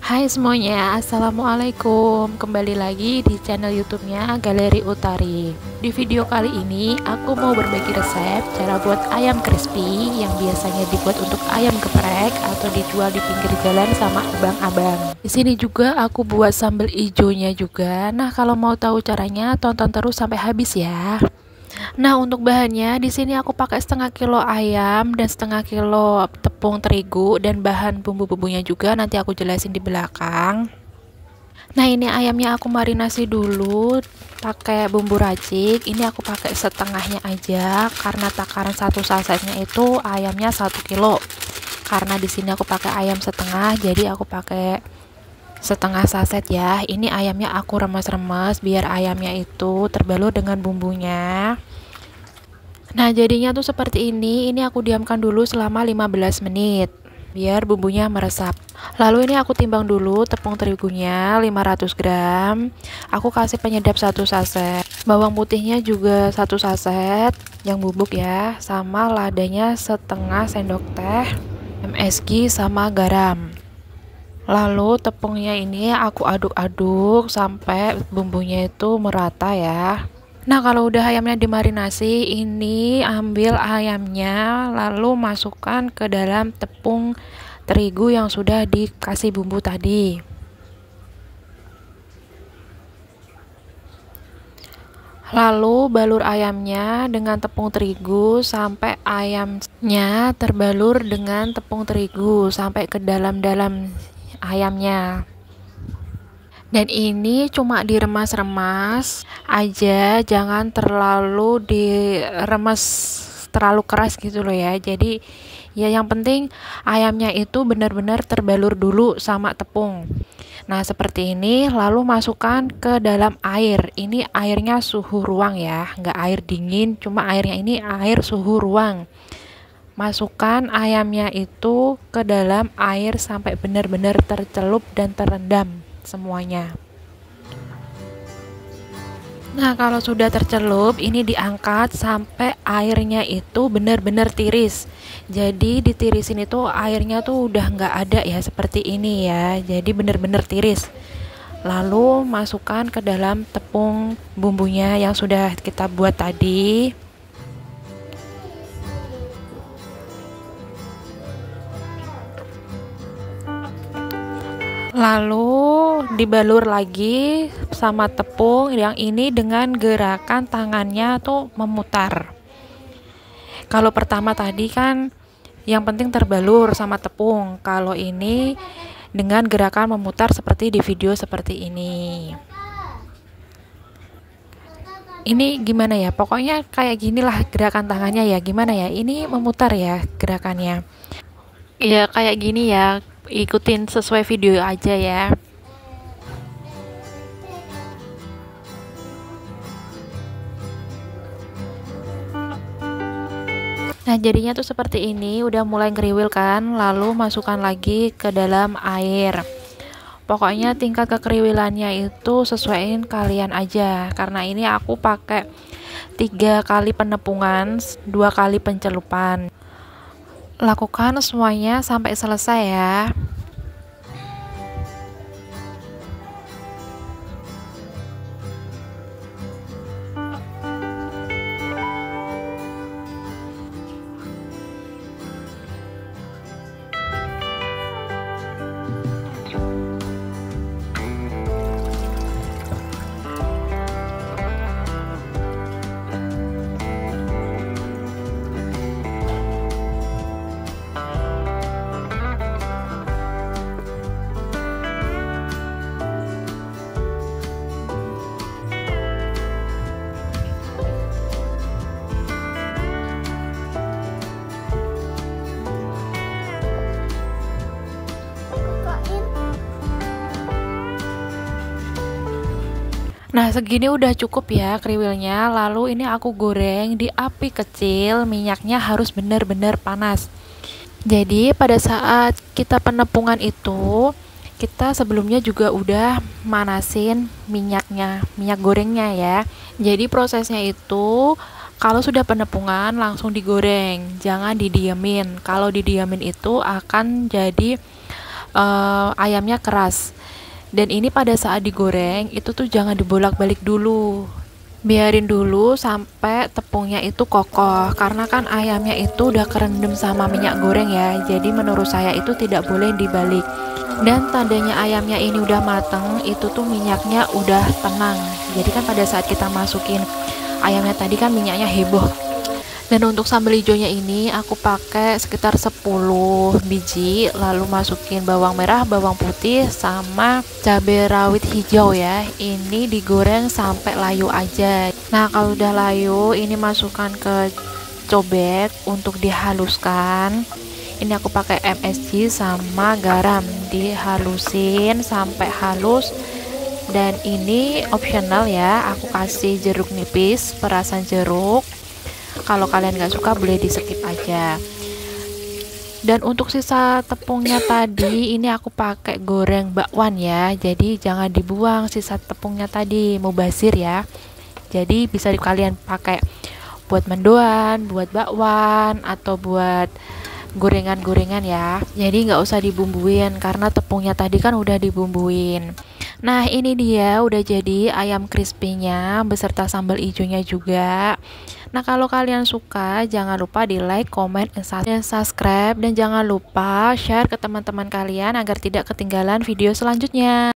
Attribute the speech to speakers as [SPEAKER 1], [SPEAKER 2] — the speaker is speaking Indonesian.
[SPEAKER 1] Hai semuanya, assalamualaikum. Kembali lagi di channel YouTube-nya Galeri Utari. Di video kali ini aku mau berbagi resep cara buat ayam crispy yang biasanya dibuat untuk ayam geprek atau dijual di pinggir jalan sama abang-abang. Di sini juga aku buat sambal ijonya juga. Nah, kalau mau tahu caranya tonton terus sampai habis ya. Nah, untuk bahannya di sini aku pakai setengah kilo ayam dan setengah kilo tepung terigu, dan bahan bumbu-bumbunya juga nanti aku jelasin di belakang. Nah, ini ayamnya aku marinasi dulu pakai bumbu racik. Ini aku pakai setengahnya aja karena takaran satu sasetnya itu ayamnya 1 kilo. Karena di sini aku pakai ayam setengah, jadi aku pakai setengah saset ya. Ini ayamnya aku remes-remes biar ayamnya itu terbalur dengan bumbunya. Nah, jadinya tuh seperti ini. Ini aku diamkan dulu selama 15 menit biar bumbunya meresap. Lalu ini aku timbang dulu tepung terigunya 500 gram. Aku kasih penyedap 1 saset. Bawang putihnya juga 1 saset yang bubuk ya, sama ladanya setengah sendok teh, MSG sama garam. Lalu tepungnya ini aku aduk-aduk sampai bumbunya itu merata ya. Nah, kalau udah ayamnya dimarinasi, ini ambil ayamnya lalu masukkan ke dalam tepung terigu yang sudah dikasih bumbu tadi. Lalu balur ayamnya dengan tepung terigu sampai ayamnya terbalur dengan tepung terigu sampai ke dalam-dalam ayamnya. Dan ini cuma diremas-remas aja, jangan terlalu diremes terlalu keras gitu loh ya. Jadi ya yang penting ayamnya itu benar-benar terbalur dulu sama tepung. Nah, seperti ini, lalu masukkan ke dalam air. Ini airnya suhu ruang ya, nggak air dingin, cuma airnya ini air suhu ruang. Masukkan ayamnya itu ke dalam air sampai benar-benar tercelup dan terendam semuanya. Nah, kalau sudah tercelup, ini diangkat sampai airnya itu benar-benar tiris. Jadi ditirisin itu airnya tuh udah nggak ada ya, seperti ini ya. Jadi benar-benar tiris. Lalu masukkan ke dalam tepung bumbunya yang sudah kita buat tadi. Lalu dibalur lagi sama tepung yang ini dengan gerakan tangannya tuh memutar. Kalau pertama tadi kan yang penting terbalur sama tepung. Kalau ini dengan gerakan memutar seperti di video seperti ini. Ini gimana ya? Pokoknya kayak ginilah gerakan tangannya ya. Gimana ya? Ini memutar ya gerakannya. Ya kayak gini ya. Ikutin sesuai video aja ya. Nah, jadinya tuh seperti ini, udah mulai ngeriwil kan, lalu masukkan lagi ke dalam air. Pokoknya tingkat kekeriwilannya itu sesuaiin kalian aja, karena ini aku pakai 3 kali penepungan, 2 kali pencelupan. Lakukan semuanya sampai selesai ya. Nah, segini udah cukup ya kriwilnya. Lalu ini aku goreng di api kecil, minyaknya harus benar-benar panas. Jadi pada saat kita penepungan itu, kita sebelumnya juga udah manasin minyaknya, minyak gorengnya ya. Jadi prosesnya itu kalau sudah penepungan langsung digoreng, jangan didiemin. Kalau didiemin itu akan jadi ayamnya keras. Dan ini pada saat digoreng itu tuh jangan dibolak-balik dulu, biarin dulu sampai tepungnya itu kokoh, karena kan ayamnya itu udah kerendam sama minyak goreng ya, jadi menurut saya itu tidak boleh dibalik. Dan tandanya ayamnya ini udah mateng itu tuh minyaknya udah tenang, jadi kan pada saat kita masukin ayamnya tadi kan minyaknya heboh. Dan untuk sambal hijaunya ini aku pakai sekitar 10 biji, lalu masukin bawang merah, bawang putih, sama cabai rawit hijau ya. Ini digoreng sampai layu aja. Nah kalau udah layu, ini masukkan ke cobek untuk dihaluskan. Ini aku pakai MSG sama garam, dihalusin sampai halus. Dan ini optional ya, aku kasih jeruk nipis, perasan jeruk. Kalau kalian gak suka boleh di skip aja. Dan untuk sisa tepungnya tadi ini aku pakai goreng bakwan ya, jadi jangan dibuang sisa tepungnya tadi, mubazir ya. Jadi bisa kalian pakai buat mendoan, buat bakwan, atau buat gorengan-gorengan ya. Jadi nggak usah dibumbuin karena tepungnya tadi kan udah dibumbuin. Nah ini dia udah jadi ayam crispy-nya beserta sambal hijaunya juga. Nah kalau kalian suka jangan lupa di like, comment, dan subscribe, dan jangan lupa share ke teman-teman kalian agar tidak ketinggalan video selanjutnya.